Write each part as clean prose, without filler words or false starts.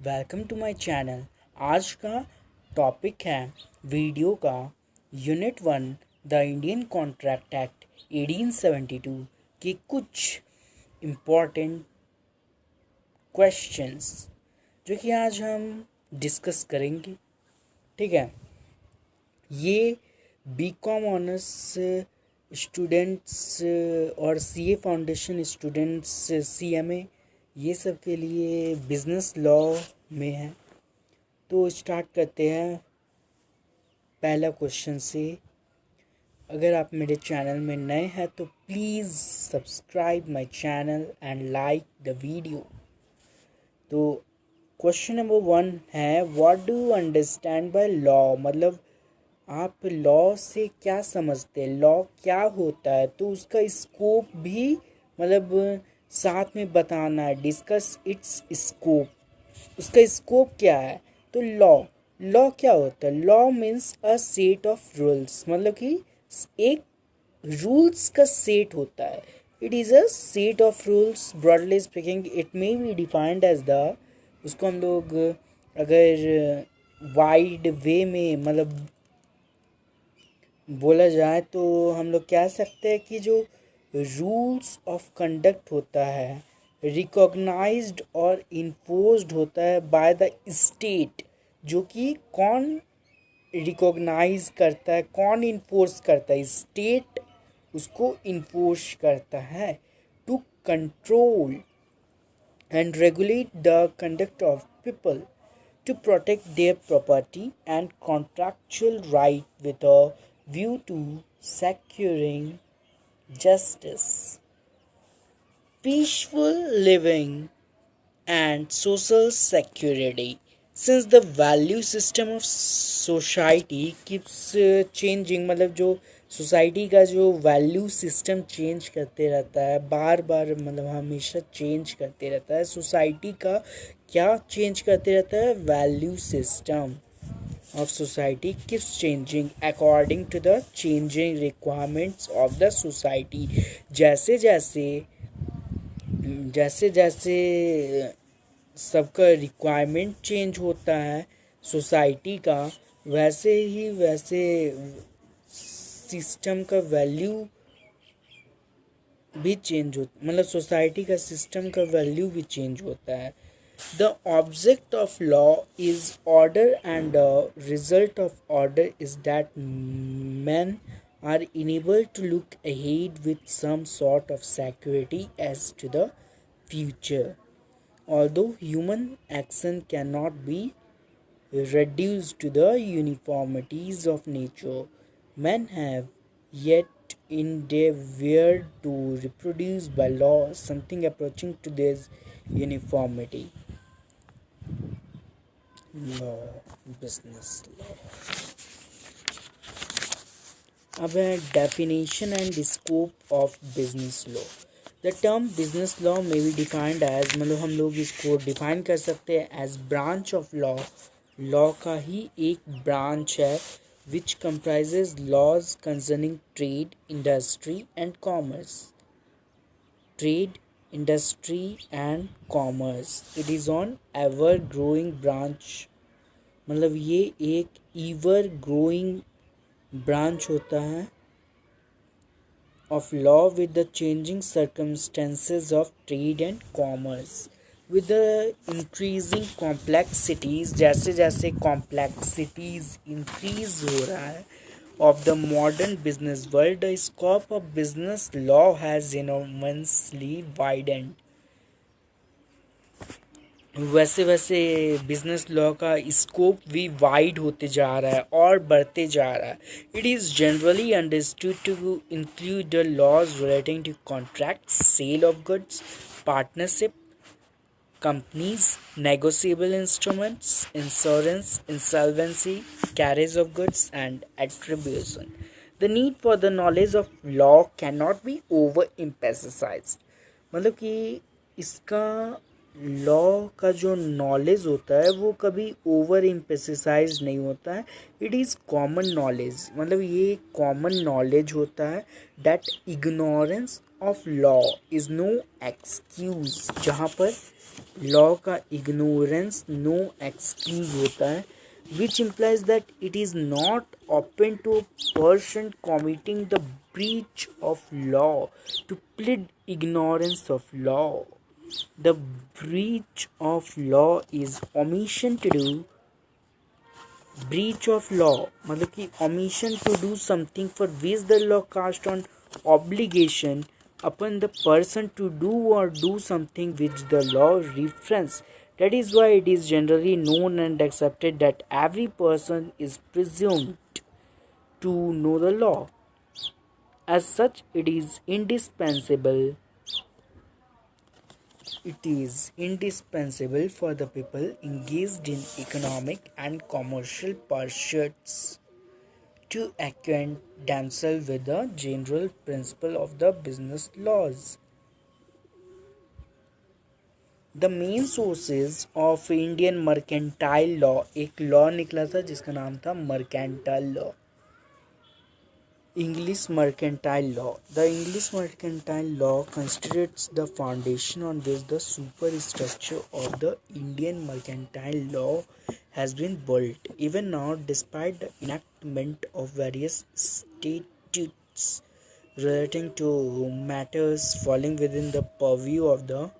Welcome to my channel. आज का topic है वीडियो का unit 1 the Indian contract act 1872 के कुछ इम्पोर्टेंट क्वेश्चंस जो कि आज हम डिस्कस करेंगे। ठीक है, ये बीकॉम ऑनर्स स्टूडेंट्स और सीए फाउंडेशन स्टूडेंट्स, सीएमए, ये सब के लिए बिजनेस लॉ में है। तो स्टार्ट करते हैं पहला क्वेश्चन से। अगर आप मेरे चैनल में नए हैं तो please subscribe my channel and like the video. तो क्वेश्चन नंबर 1 है, what do you understand by law? मतलब आप लॉ से क्या समझते हैं, लॉ क्या होता है? तो उसका स्कोप भी मतलब साथ में बताना है, डिस्कस इट्स स्कोप। उसका स्कोप क्या है? तो लॉ लॉ क्या होता है? Law means a set of rules, मतलब कि एक रूल्स का सेट होता है। It is a set of rules. Broadly speaking it may be defined as the, उसको हम लोग अगर वाइड वे में मतलब बोला जाए तो हम लोग कह सकते हैं कि जो रूल्स ऑफ कंडक्ट होता है रिकॉग्नाइज्ड और इन्फोर्स्ड होता है बाय द स्टेट। जो कि कौन रिकॉग्नाइज करता है, कौन इन्फोर्स करता है? स्टेट उसको इन्फोर्स करता है to control and regulate the conduct of people, to protect their property and contractual right with a view to securing justice, peaceful living and social security. Since the value system of society keeps changing, मतलब जो society का जो value system change करते रहता है, बार बार मतलब हमेशा change करते रहता है। सोसाइटी का क्या चेंज करते रहता है? Value system of society keeps changing according to the changing requirements of the society। जैसे जैसे जैसे जैसे सबका रिक्वायरमेंट चेंज होता है सोसाइटी का, वैसे ही वैसे सिस्टम का वैल्यू भी चेंज होता, मतलब सोसाइटी का सिस्टम का वैल्यू भी चेंज होता है। The object of law is order and the result of order is that men are enabled to look ahead with some sort of security as to the future. Although human action cannot be reduced to the uniformities of nature, men have yet endeavored to reproduce by law something approaching to this uniformity. Law, business law. अब है definition and scope of business law. The term business law may be defined as, मतलब हम लोग इसको define कर सकते हैं as branch of law. Law का ही एक ब्रांच है विच comprises laws concerning trade, industry and commerce. Trade, industry and commerce. It is on ever growing branch, मतलब ये एक ever growing branch होता है of law with the changing circumstances of trade and commerce. With the increasing complexities, जैसे जैसे complexities increase हो रहा है of the modern business world, the scope of business law has enormously widened. वैसे वैसे business law का scope भी wide होते जा रहा है और बढ़ते जा रहा है। It is generally understood to include the laws relating to contract, sale of goods, partnership, companies, negotiable instruments, insurance, insolvency, carriage of goods, and attribution. The need for the knowledge of law cannot be overemphasized. मतलब कि इसका law का जो knowledge होता है वो कभी over emphasise नहीं होता है. इट इज़ कॉमन नॉलेज, मतलब ये कॉमन नॉलेज होता है. That ignorance of law is no excuse, जहाँ पर लॉ का इग्नोरेंस नो एक्सक्यूज होता है. विच implies that it is not open to a person committing the breach of law to plead ignorance of law. The breach of law is omission to do. Breach of law मतलब कि omission to do something for which the law cast on obligation upon the person to do or do something which the law reference. That is why it is generally known and accepted that every person is presumed to know the law. As such, it is indispensable for the people engaged in economic and commercial pursuits to acquaint themselves with the general principle of the business laws. The main sources of Indian mercantile law, एक law निकला था जिसका नाम था mercantile law. English mercantile law. The English mercantile law constitutes the foundation on which the superstructure of the Indian mercantile law has been built. Even now, despite the enactment of various statutes relating to matters falling within the purview of the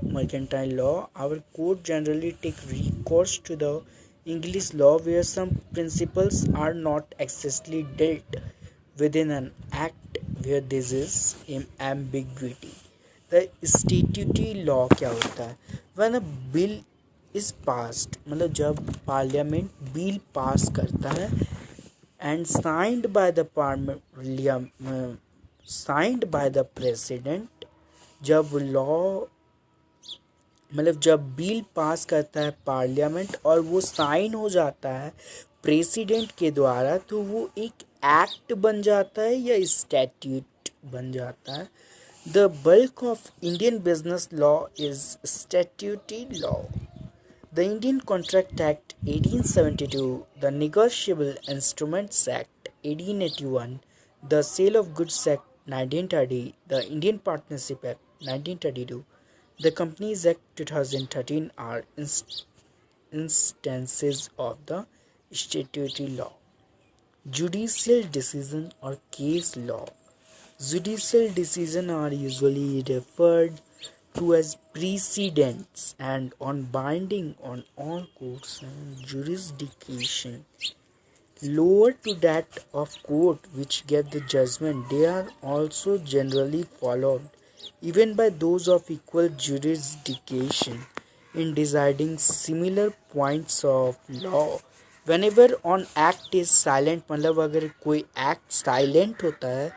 mercantile law, our court generally take recourse to the English law where some principles are not expressly dealt within an act where this is ambiguity. The statutory law क्या होता है? When a bill is passed, मतलब जब parliament bill pass करता है and signed by the president, जब law मतलब जब बिल पास करता है पार्लियामेंट और वो साइन हो जाता है प्रेसिडेंट के द्वारा, तो वो एक एक्ट बन जाता है या स्टैट्यूट बन जाता है. The bulk of Indian business law is statutory law. The Indian contract act 1872, the negotiable instruments act 1881, the sale of goods act 1930, the Indian partnership act 1932, the Companies Act 2013 are instances of the statutory law. Judicial decision or case law. Judicial decisions are usually referred to as precedents and binding on all courts and jurisdiction. Lower to that of court which gave the judgment, they are also generally followed even by those of equal jurisdiction in deciding similar points of law. Whenever an act is silent, मतलब अगर कोई act silent होता है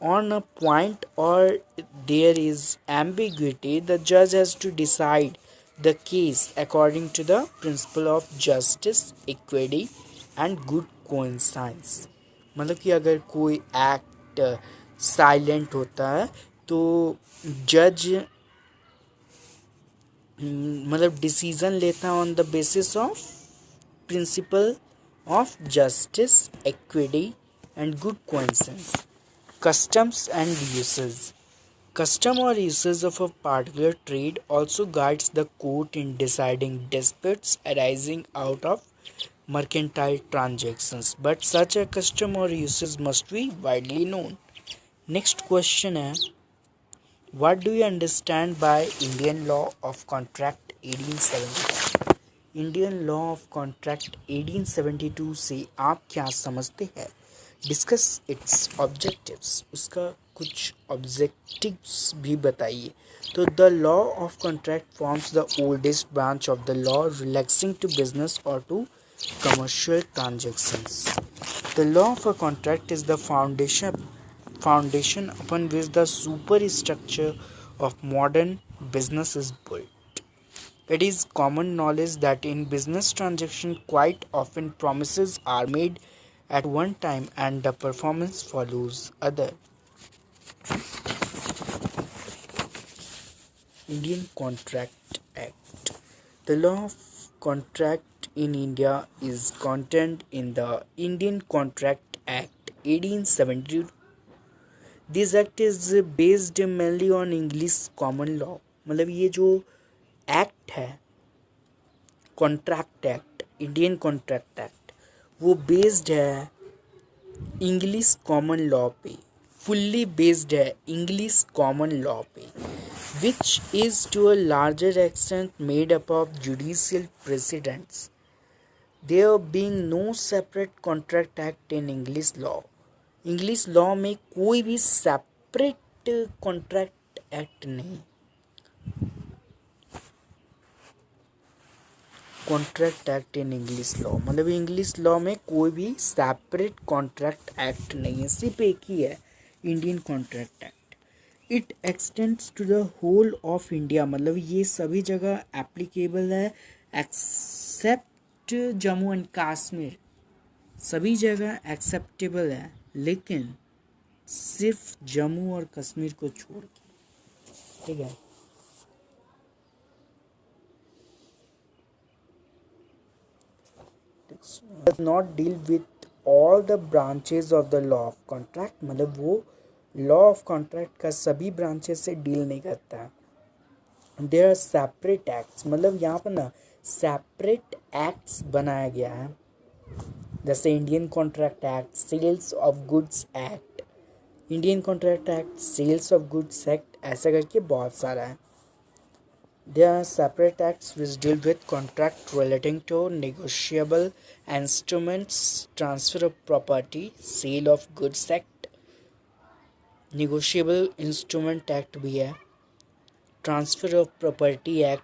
on a point or there is ambiguity, the judge has to decide the case according to the principle of justice, equity and good conscience. मतलब कि अगर कोई act silent होता है तो जज मतलब डिसीजन लेता on the basis of principle of justice, equity and good conscience. Customs and usage. Custom or uses of a particular trade also guides the court in deciding disputes arising out of mercantile transactions, but such a custom or usage must be widely known. Next question है, what do you understand by Indian Law of Contract 1872? Indian Law of Contract 1872 से आप क्या समझते हैं? Discuss its objectives. उसका कुछ objectives भी बताइए. तो the law of contract forms the oldest branch of the law relating to business और to commercial transactions. The law of a contract is the foundation upon which the superstructure of modern business is built. It is common knowledge that in business transactions quite often promises are made at one time and the performance follows other. Indian Contract Act. The law of contract in India is contained in the Indian Contract Act 1872. This act is based mainly on English common law. मतलब ये जो act है, contract act, Indian contract act, वो based है English common law पे, fully based है English common law पे, which is to a larger extent made up of judicial precedents, there being no separate contract act in English law. English law में कोई भी separate contract act नहीं, contract act in English law, मतलब English law में कोई भी separate contract act नहीं है, सिर्फ एक ही है, Indian contract act. It extends to the whole of India, मतलब ये सभी जगह एप्लीकेबल है एक्सेप्ट जम्मू एंड कश्मीर. सभी जगह एक्सेप्टेबल है लेकिन सिर्फ जम्मू और कश्मीर को छोड़ के. ठीक है. Does not deal with all the branches of the law of contract, मतलब वो लॉ ऑफ कॉन्ट्रैक्ट का सभी ब्रांचेस से डील नहीं करता है. देयर आर सेपरेट एक्ट्स, मतलब यहाँ पर ना सेपरेट एक्ट्स बनाया गया है, जैसे Indian contract act, sales of goods act, Indian contract act, sales of goods act, ऐसा करके बहुत सारा है. There are separate acts which deal with contract relating to negotiable instruments, transfer of property, sale of goods act, negotiable instrument act भी है, transfer of property act